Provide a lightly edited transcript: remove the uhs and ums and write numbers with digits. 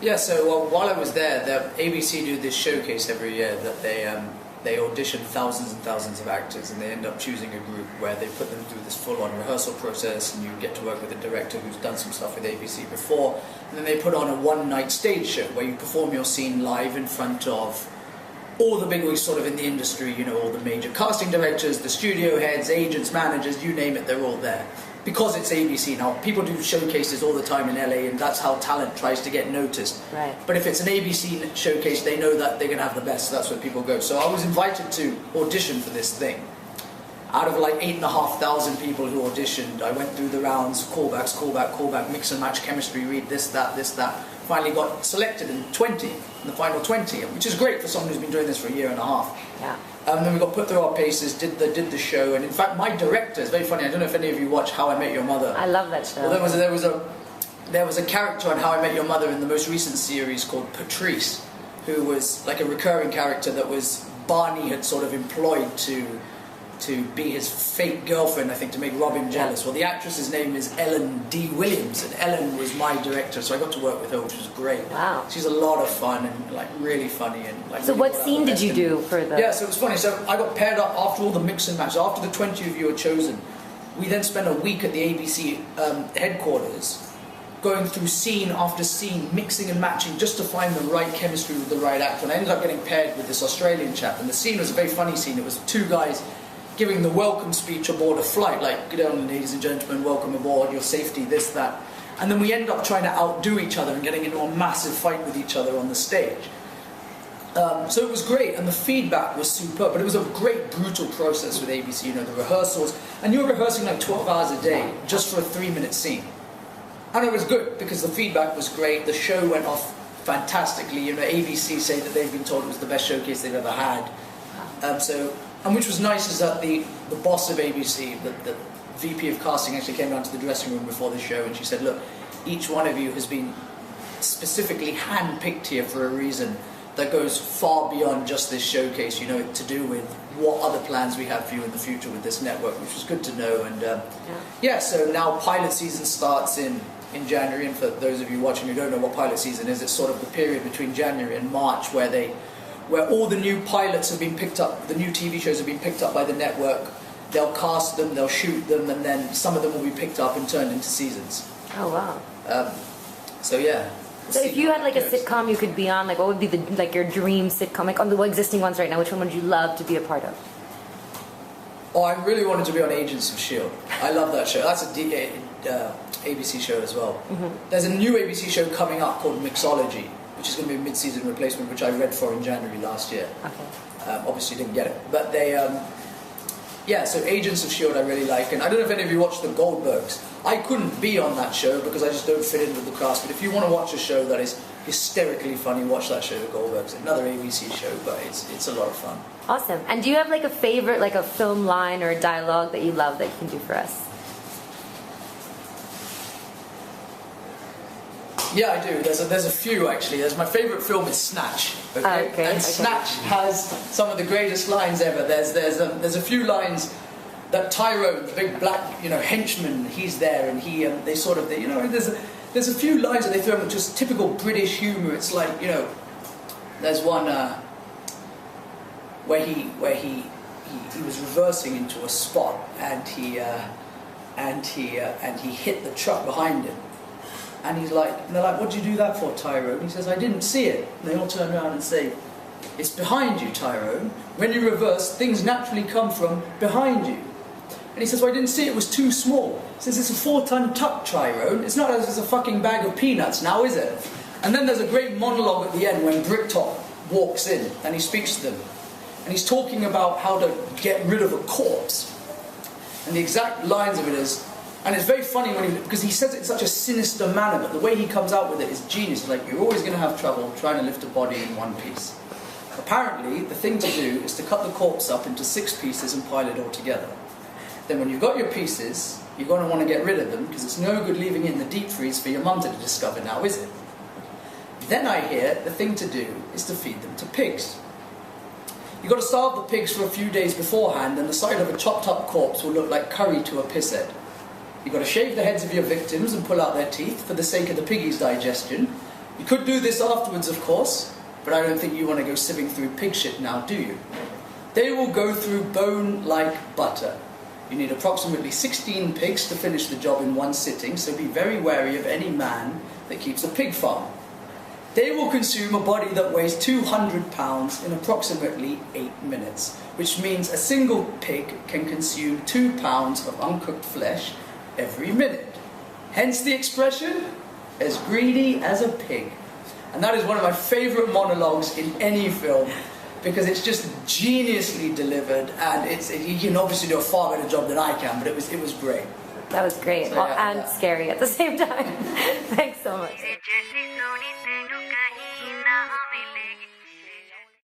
Yeah, so while I was there, the ABC do this showcase every year that they audition thousands and thousands of actors, and they end up choosing a group where they put them through this full-on rehearsal process, and you get to work with a director who's done some stuff with ABC before, and then they put on a one-night stage show where you perform your scene live in front of all the bigwigs sort of in the industry, you know, all the major casting directors, the studio heads, agents, managers, you name it, they're all there. Because it's ABC now, people do showcases all the time in LA, and that's how talent tries to get noticed. Right. But if it's an ABC showcase, they know that they're going to have the best, so that's where people go. So I was invited to audition for this thing. Out of like 8,500 people who auditioned, I went through the rounds, callbacks, callback, mix and match, chemistry, read, this, that. Finally got selected in the final 20, which is great for someone who's been doing this for a year and a half. Yeah. And then we got put through our paces, did the show, and in fact my director, it's very funny, I don't know if any of you watch How I Met Your Mother. I love that show. Well, there was a character on How I Met Your Mother in the most recent series called Patrice, who was like a recurring character that was Barney had sort of employed to be his fake girlfriend, I think, to make Robin jealous. Well, the actress's name is Ellen D. Williams, and Ellen was my director, so I got to work with her, which was great. Wow. She's a lot of fun and like really funny and like. So really what scene did you do for the? Yeah, so it was funny. So I got paired up after all the mix and match. After the 20 of you were chosen, we then spent a week at the ABC headquarters, going through scene after scene, mixing and matching just to find the right chemistry with the right actor. And I ended up getting paired with this Australian chap, and the scene was a very funny scene. It was two guys giving the welcome speech aboard a flight, like, good on, ladies and gentlemen, welcome aboard, your safety, this, that. And then we ended up trying to outdo each other and getting into a massive fight with each other on the stage. So it was great, and the feedback was superb, but it was a great, brutal process with ABC, you know, the rehearsals, and you were rehearsing like 12 hours a day just for a 3-minute scene. And it was good, because the feedback was great, the show went off fantastically, you know, ABC say that they've been told it was the best showcase they've ever had. And which was nice is that the boss of ABC, the VP of casting, actually came down to the dressing room before the show, and she said, look, each one of you has been specifically hand-picked here for a reason that goes far beyond just this showcase, you know, to do with what other plans we have for you in the future with this network, which was good to know. And so now pilot season starts in January, and for those of you watching who don't know what pilot season is, it's sort of the period between January and March where all the new pilots have been picked up, the new TV shows have been picked up by the network. They'll cast them, they'll shoot them, and then some of them will be picked up and turned into seasons. Oh wow. So yeah. So if you had like a sitcom you could be on, like what would be your dream sitcom? Like on the existing ones right now, which one would you love to be a part of? Oh, I really wanted to be on Agents of S.H.I.E.L.D. I love that show. That's a ABC show as well. Mm-hmm. There's a new ABC show coming up called Mixology, which is going to be a mid-season replacement, which I read for in January last year. Okay. Obviously didn't get it. But they, so Agents of S.H.I.E.L.D. I really like. And I don't know if any of you watched The Goldbergs. I couldn't be on that show because I just don't fit in with the cast. But if you want to watch a show that is hysterically funny, watch that show, The Goldbergs. Another ABC show, but it's a lot of fun. Awesome. And do you have like a favorite, like a film line or a dialogue that you love that you can do for us? Yeah, I do. There's a few actually. My favourite film is Snatch. Okay? Snatch has some of the greatest lines ever. There's a few lines that Tyrone, the big black henchman, he's there, and there's a few lines that they throw in with just typical British humour. It's like there's one where he was reversing into a spot, and he hit the truck behind him. And they're like, what'd you do that for, Tyrone? He says, I didn't see it. And they all turn around and say, it's behind you, Tyrone. When you reverse, things naturally come from behind you. And he says, well, I didn't see it, it was too small. He says, it's a 4-ton truck, Tyrone. It's not as if it's a fucking bag of peanuts now, is it? And then there's a great monologue at the end when Bricktop walks in and he speaks to them. And he's talking about how to get rid of a corpse. And the exact lines of it is, and it's very funny because he says it in such a sinister manner, but the way he comes out with it is genius. It's like, you're always going to have trouble trying to lift a body in one piece. Apparently, the thing to do is to cut the corpse up into 6 pieces and pile it all together. Then when you've got your pieces, you're going to want to get rid of them, because it's no good leaving it in the deep freeze for your mum to discover now, is it? Then I hear the thing to do is to feed them to pigs. You've got to starve the pigs for a few days beforehand, and the side of a chopped up corpse will look like curry to a pisshead. You've got to shave the heads of your victims and pull out their teeth for the sake of the piggy's digestion. You could do this afterwards, of course, but I don't think you want to go sieving through pig shit now, do you? They will go through bone like butter. You need approximately 16 pigs to finish the job in one sitting, so be very wary of any man that keeps a pig farm. They will consume a body that weighs 200 pounds in approximately 8 minutes, which means a single pig can consume 2 pounds of uncooked flesh every minute. Hence the expression, as greedy as a pig. And that is one of my favourite monologues in any film, because it's just geniusly delivered, and you can obviously do a far better job than I can, but it was great. That was great, So, yeah, and scary at the same time. Thanks so much.